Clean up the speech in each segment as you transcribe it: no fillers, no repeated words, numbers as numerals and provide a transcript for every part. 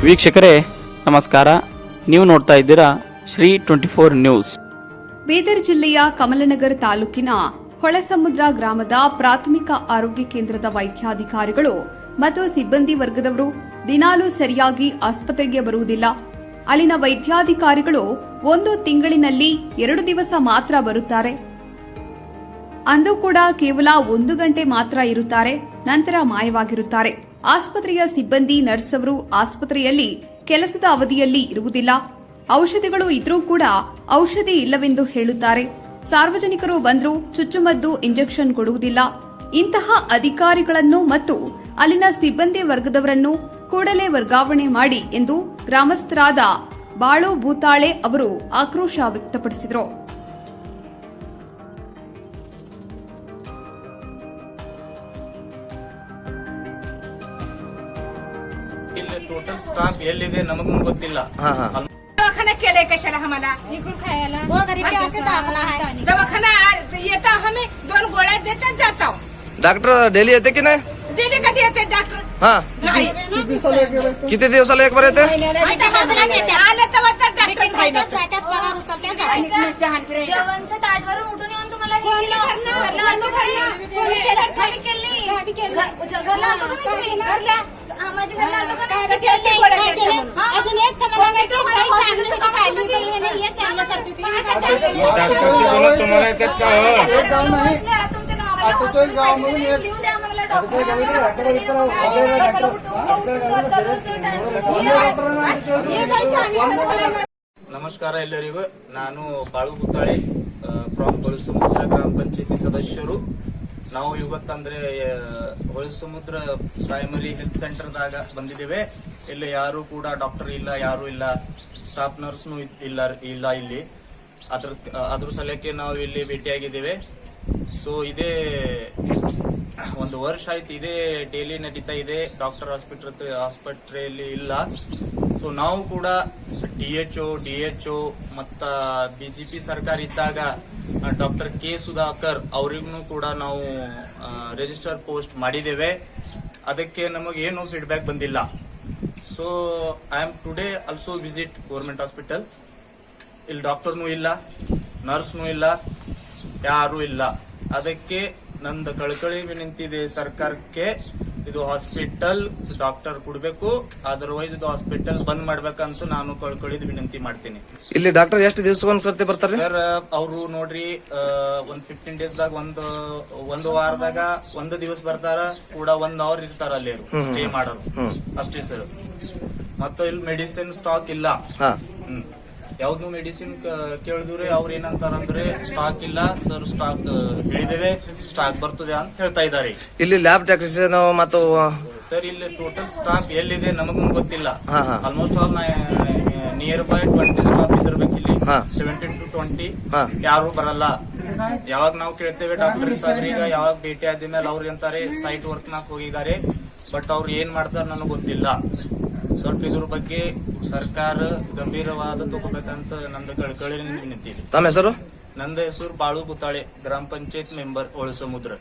ವೀಕ್ಷಕರೇ ನಮಸ್ಕಾರ. ನೀವು ನೋಡ್ತಾ ಇದ್ದೀರಾ ಶ್ರೀ 24 ನ್ಯೂಸ್. ಬೀದರ್ ಜಿಲ್ಲೆಯ ಕಮಲನಗರ ತಾಲೂಕಿನ ಹೊಳಸಮುದ್ರ ಗ್ರಾಮದ ಪ್ರಾಥಮಿಕ ಆರೋಗ್ಯ ಕೇಂದ್ರದ ವೈದ್ಯಾಧಿಕಾರಿಗಳು ಮತ್ತು ಸಿಬ್ಬಂದಿ ವರ್ಗದವರು ದಿನಾಲೂ ಸರಿಯಾಗಿ ಆಸ್ಪತ್ರೆಗೆ ಬರುವುದಿಲ್ಲ. ಅಲ್ಲಿನ ವೈದ್ಯಾಧಿಕಾರಿಗಳು ಒಂದು ತಿಂಗಳಿನಲ್ಲಿ 2 ದಿವಸ ಮಾತ್ರ ಬರುತ್ತಾರೆ. ಅಂದು ಕೂಡ ಕೇವಲ 1 ಗಂಟೆ ಮಾತ್ರ ಇರುತ್ತಾರೆ, ನಂತರ ಮಾಯವಾಗಿರುತ್ತಾರೆ. ಆಸ್ಪತ್ರೆಯ ಸಿಬ್ಬಂದಿ ನರ್ಸ್ ಅವರು ಆಸ್ಪತ್ರೆಯಲ್ಲಿ ಕೆಲಸದ ಅವಧಿಯಲ್ಲಿ ಇರುವುದಿಲ್ಲ. ಔಷಧಿಗಳು ಇದ್ರೂ ಕೂಡ ಔಷಧಿ ಇಲ್ಲವೆಂದು ಹೇಳುತ್ತಾರೆ. ಸಾರ್ವಜನಿಕರು ಬಂದರೂ ಚುಚ್ಚುಮದ್ದು ಇಂಜೆಕ್ಷನ್ ಕೊಡುವುದಿಲ್ಲ. ಇಂತಹ ಅಧಿಕಾರಿಗಳನ್ನು ಮತ್ತು ಅಲ್ಲಿನ ಸಿಬ್ಬಂದಿ ವರ್ಗದವರನ್ನು ಕೂಡಲೇ ವರ್ಗಾವಣೆ ಮಾಡಿ ಎಂದು ಗ್ರಾಮಸ್ಥರಾದ ಬಾಳು ಭೂತಾಳೆ ಅವರು ಆಕ್ರೋಶ ವ್ಯಕ್ತಪಡಿಸಿದರು. ಇಲ್ಲಿ टोटल स्टाफ ಎಲ್ಲಿದೆ ನಮಗೂ ಗೊತ್ತಿಲ್ಲ. दवाखाना केले कशाला आम्हाला निघून खायला दवाखाना येता आम्ही 2 गोळ्या देतात जातो. डॉक्टर डेली येते की नाही? डेली कधी येते डॉक्टर? हा नाही. किती दिवसाला एक बार येते? आलं तेव्हा तर डॉक्टर जेवणच्या ताटवरून उठून येऊन तुम्हाला हे केलं घरला आणतो घरला आणतो का तुम्ही माझ्या घरला आणतो का अजून हेच तुमच्या गावामध्ये लिहून द्या मला ನಮಸ್ಕಾರ ಎಲ್ಲರಿಗೂ. ನಾನು ಬಾಳು ಭೂತಾಳೆ ಫ್ರಾಮ್ ಹೊಳಸಮುದ್ರ ಗ್ರಾಮ ಪಂಚಾಯತಿ ಸದಸ್ಯರು. ನಾವು ಇವತ್ತಂದ್ರೆ ಹೊಳಸಮುದ್ರ ಪ್ರೈಮರಿ ಹೆಲ್ತ್ ಸೆಂಟರ್ದಾಗ ಬಂದಿದ್ದೇವೆ. ಇಲ್ಲಿ ಯಾರು ಕೂಡ ಡಾಕ್ಟರ್ ಇಲ್ಲ, ಯಾರು ಇಲ್ಲ, ಸ್ಟಾಫ್ ನರ್ಸ್ನು ಇಲ್ಲ ಇಲ್ಲಿ. ಅದ್ರ ಸಲಕ್ಕೆ ನಾವು ಇಲ್ಲಿ ಭೇಟಿಯಾಗಿದ್ದೇವೆ. ಸೊ ಇದೇ 1 ವರ್ಷ ಆಯ್ತು, ಇದೇ ಡೈಲಿ ನಡೀತಾ ಇದೆ. ಡಾಕ್ಟರ್ ಆಸ್ಪತ್ರೆಯಲ್ಲಿ ಇಲ್ಲ. ಸೊ ನಾವು ಕೂಡ DHO ಮತ್ತ ಬಿಜೆಪಿ ಸರ್ಕಾರ ಇದ್ದಾಗ ಡಾಕ್ಟರ್ ಕೆ ಸುಧಾಕರ್ ಅವರಿಗೂ ಕೂಡ ನಾವು ರಿಜಿಸ್ಟರ್ ಪೋಸ್ಟ್ ಮಾಡಿದ್ದೇವೆ. ಅದಕ್ಕೆ ನಮಗೆ ಏನು ಫೀಡ್ಬ್ಯಾಕ್ ಬಂದಿಲ್ಲ. So I am today also visit government hospital. ಇಲ್ಲಿ ಡಾಕ್ಟರ್ನೂ ಇಲ್ಲ, ನರ್ಸ್ನೂ ಇಲ್ಲ, ಯಾರು ಇಲ್ಲ. ಅದಕ್ಕೆ ನಂದು ಕಳಕಳಿ ವಿನಂತಿ ಇದೆ ಸರ್ಕಾರಕ್ಕೆ, ಇದು ಹಾಸ್ಪಿಟಲ್ ಡಾಕ್ಟರ್ ಕೊಡಬೇಕು, ಅದರ್ವೈಸ್ ಇದು ಹಾಸ್ಪಿಟಲ್ ಬಂದ್ ಮಾಡ್ಬೇಕಂತ ನಾನು ಕಳ್ಕೊಳ್ಳಿದ್ ವಿನಂತಿ ಮಾಡ್ತೀನಿ. ಇಲ್ಲಿ ಡಾಕ್ಟರ್ ಎಷ್ಟು ದಿವಸಕ್ಕೊಂದ್ಸರ್ತಿ ಬರ್ತಾರೆ ಸರ್? ಅವರು ನೋಡ್ರಿ, ಒಂದ್ 15 ಡೇಸ್ದಾಗ ಒಂದು ವಾರದಾಗ 1 ದಿವಸ ಬರ್ತಾರ, ಕೂಡ 1 ಅವರ್ ಇರ್ತಾರ ಅಲ್ಲಿ ಸ್ಟೇ ಮಾಡೋರು ಅಷ್ಟೇ ಸರ್. ಮತ್ತೆ ಇಲ್ಲಿ ಮೆಡಿಸಿನ್ ಸ್ಟಾಕ್ ಇಲ್ಲ. ಯಾವ್ದು ಮೆಡಿಸಿನ್ ಕೇಳಿದ್ರೆ ಅವ್ರ ಏನಂತಾರಂದ್ರೆ ಸ್ಟಾಕ್ ಇಲ್ಲ ಸರ್, ಸ್ಟಾಕ್ ಹೇಳಿದೇವೆ, ಸ್ಟಾಕ್ ಬರ್ತದೆ ಅಂತ ಹೇಳ್ತಾ ಇದ್ದಾರೆ. ಇಲ್ಲಿ ಲ್ಯಾಬ್ ಟೆಕ್ನಿಷಿಯನ್ ಮತ್ತು ಸರ್ ಇಲ್ಲಿ ಟೋಟಲ್ ಸ್ಟಾಫ್ ಎಲ್ಲಿದೆ ನಮಗೂ ಗೊತ್ತಿಲ್ಲ. Almost all near by 20 staff ಇದಿರ್ಬೇಕು ಇಲ್ಲಿ. 17 to 20 ಯಾರು ಬರಲ್ಲ. ಯಾವಾಗ ನಾವು ಕೇಳ್ತೇವೆ ಡಾಕ್ಟರ್ ಸಾಹೇಬ್ರೀಗ ಯಾವಾಗ ಭೇಟಿ ಆದ್ಮೇಲೆ ಅವ್ರು ಅಂತಾರೆ ಸೈಟ್ ವರ್ಕ್ ನಾಕ್ ಹೋಗಿದ್ದಾರೆ, ಬಟ್ ಅವ್ರು ಏನ್ ಮಾಡ್ತಾರ ನನಗೆ ಗೊತ್ತಿಲ್ಲ. ಸ್ವಲ್ಪ ಇದ್ರ ಬಗ್ಗೆ ಸರ್ಕಾರ ಗಂಭೀರವಾದ ತಗೋಬೇಕಂತ ನಂದು ಕಳಕಳಿ ವಿನಂತಿ ಇದೆ. ತಮ್ಮ ಹೆಸರು? ನಂದ ಹೆಸರು ಬಾಳು ಭೂತಾಳೆ, ಗ್ರಾಮ ಪಂಚಾಯತ್ ಮೆಂಬರ್ ಹೊಳಸಮುದ್ರ.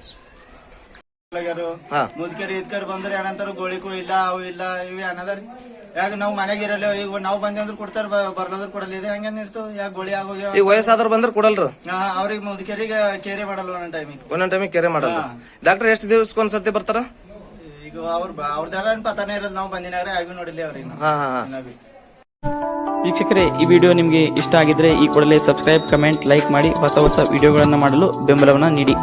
ಮುದ್ಕರಿ ಇದ್ಕರ್ ಬಂದ್ರೆ ಏನಂತಾರ ಗೋಳಿಗೂ ಇಲ್ಲ, ಅವು ಇಲ್ಲ, ಇವೆ ಅನ್ನದಾರಿ. ಯಾಕ ನಾವು ಮನೆಗಿರಲ್ಲ, ಈಗ ನಾವು ಬಂದೆ ಅಂದ್ರೆ ಕೊಡ್ತಾರ, ಬರ್ಲದ್ರ ಕೊಡಲ್ಲ. ಇದೆ ಹಂಗೇನ್ ಇರ್ತಾವ? ಯಾಕೆ ಗೋಳಿ ಆಗೋಗ್ಯಾವ? ಈಗ ವಯಸ್ಸಾದ್ರು ಬಂದ್ರೆ ಕೊಡಲ್ರು. ಅವ್ರಿಗೆ ಮುದ್ಕರಿಗೆ ಕೇರೆ ಮಾಡಲ್ಲ ಒಂದೊಂದ್ ಟೈಮಿಗೆ ಕೇರೆ ಮಾಡಲ್ಲ. ಡಾಕ್ಟರ್ ಎಷ್ಟು ದಿವಸಕ್ಕೊಂದ್ಸರ್ತಿ ಬರ್ತಾರ? ಈಗ ಅವ್ರದಾರ ಪತಾನೆ ಇರೋದು, ನಾವು ಬಂದಿನಾರ ಆಗಿ ನೋಡಿಲ್ಲ ಅವ್ರಿಗೆ. ವೀಕ್ಷಕರೇ, ಈ ವಿಡಿಯೋ ನಿಮಗೆ ಇಷ್ಟ ಆಗಿದ್ರೆ ಈ ಕೂಡಲೇ ಸಬ್ಸ್ಕ್ರೈಬ್, ಕಮೆಂಟ್, ಲೈಕ್ ಮಾಡಿ ಹೊಸ ವಿಡಿಯೋಗಳನ್ನು ಮಾಡಲು ಬೆಂಬಲವನ್ನ ನೀಡಿ.